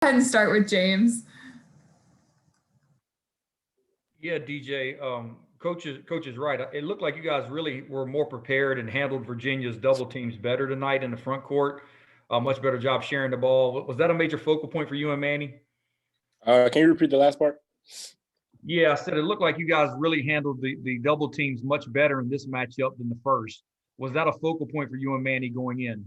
ahead and start with James. Yeah, DJ, coach is right. It looked like you guys really were more prepared and handled Virginia's double teams better tonight in the front court. A much better job sharing the ball. Was that a major focal point for you and Manny? Can you repeat the last part? Yeah, I said it looked like you guys really handled the double teams much better in this matchup than the first. Was that a focal point for you and Manny going in?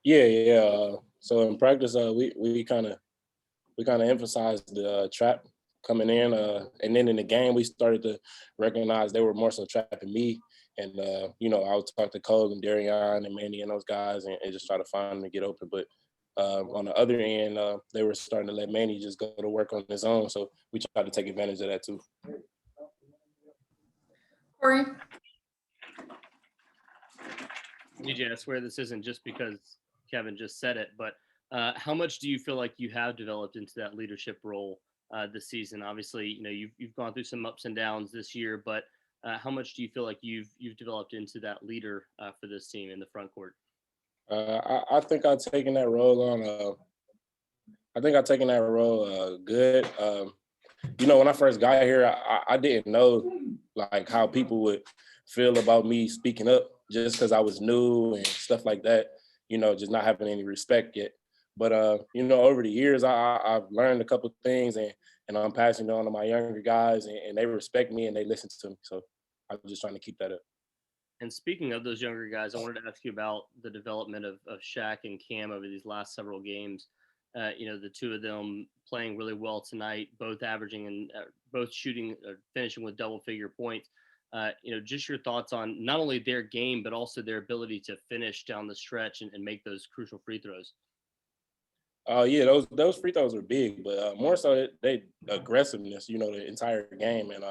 Yeah. So in practice, we kind of emphasized the trap coming in, and then in the game we started to recognize they were more so trapping me. And I would talk to Cole and Darian and Manny and those guys, and just try to find them to get open. But on the other end, they were starting to let Manny just go to work on his own. So we tried to take advantage of that too. Corey? DJ, I swear this isn't just because Kevin just said it, but how much do you feel like you have developed into that leadership role this season? Obviously, you've gone through some ups and downs this year, but how much do you feel like you've developed into that leader for this team in the front court? I think I've taken that role on. I think I've taken that role good. When I first got here, I didn't know like how people would feel about me speaking up just because I was new and stuff like that. Just not having any respect yet. But over the years, I've learned a couple of things, and I'm passing it on to my younger guys, and they respect me and they listen to me. So I'm just trying to keep that up. And speaking of those younger guys, I wanted to ask you about the development of Shaq and Cam over these last several games. The two of them playing really well tonight, both averaging and both shooting, finishing with double-figure points. Just your thoughts on not only their game, but also their ability to finish down the stretch and make those crucial free throws. Yeah, those free throws are big, but more so they aggressiveness, the entire game, and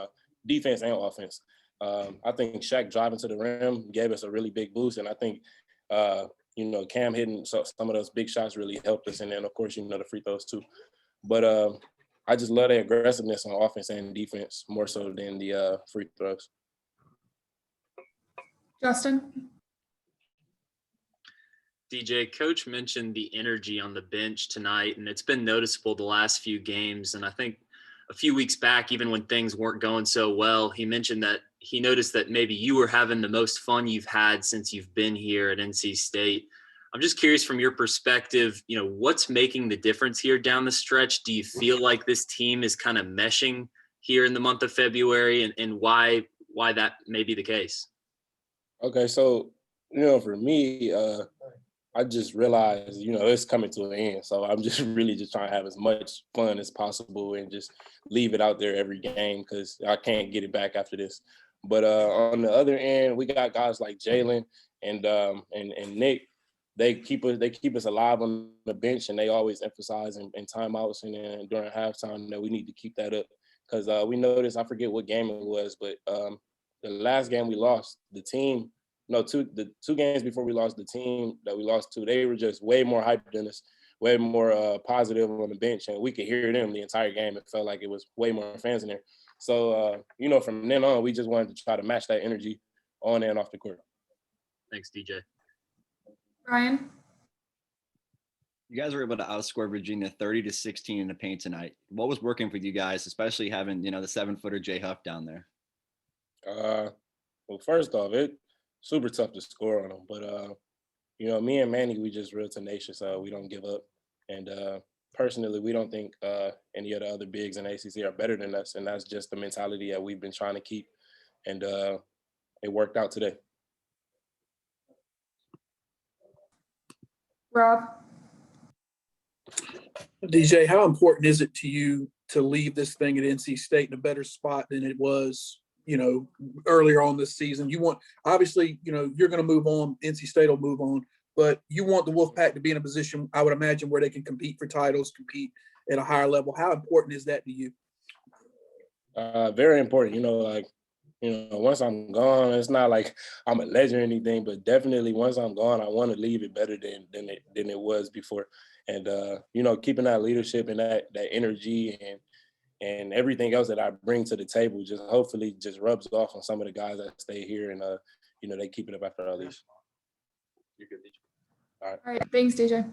defense and offense. I think Shaq driving to the rim gave us a really big boost, and I think Cam hitting some of those big shots really helped us, and then of course the free throws too. But I just love the aggressiveness on offense and defense more so than the free throws. Justin? DJ, Coach mentioned the energy on the bench tonight, and it's been noticeable the last few games. And I think a few weeks back, even when things weren't going so well, he mentioned that he noticed that maybe you were having the most fun you've had since you've been here at NC State. I'm just curious from your perspective, what's making the difference here down the stretch? Do you feel like this team is kind of meshing here in the month of February, and why that may be the case? Okay, so, for me, I just realized, it's coming to an end. So I'm just really just trying to have as much fun as possible and just leave it out there every game because I can't get it back after this. But on the other end, we got guys like Jalen and Nick. They keep us alive on the bench, and they always emphasize in timeouts and then during halftime that we need to keep that up because we noticed, I forget what game it was, but the last game we lost, the two games before we lost, the team that we lost to, they were just way more hyped than us, way more positive on the bench, and we could hear them the entire game. It felt like it was way more fans in there. So, from then on, we just wanted to try to match that energy on and off the court. Thanks, DJ. Ryan? You guys were able to outscore Virginia 30-16 in the paint tonight. What was working for you guys, especially having, the 7-footer Jay Huff down there? Well, first off, it's super tough to score on them. But, me and Manny, we just real tenacious. We don't give up. And personally, we don't think any of the other bigs in ACC are better than us. And that's just the mentality that we've been trying to keep. And it worked out today. Rob? DJ, how important is it to you to leave this thing at NC State in a better spot than it was, earlier on this season? You want, obviously, you're going to move on. NC State will move on, but you want the Wolfpack to be in a position, I would imagine, where they can compete for titles, compete at a higher level. How important is that to you? Very important. Once I'm gone, it's not like I'm a legend or anything, but definitely once I'm gone, I want to leave it better than it was before. And, keeping that leadership and that energy and everything else that I bring to the table just hopefully just rubs off on some of the guys that stay here and, they keep it up after all this. You're good, DJ. All right. All right. Thanks, DJ.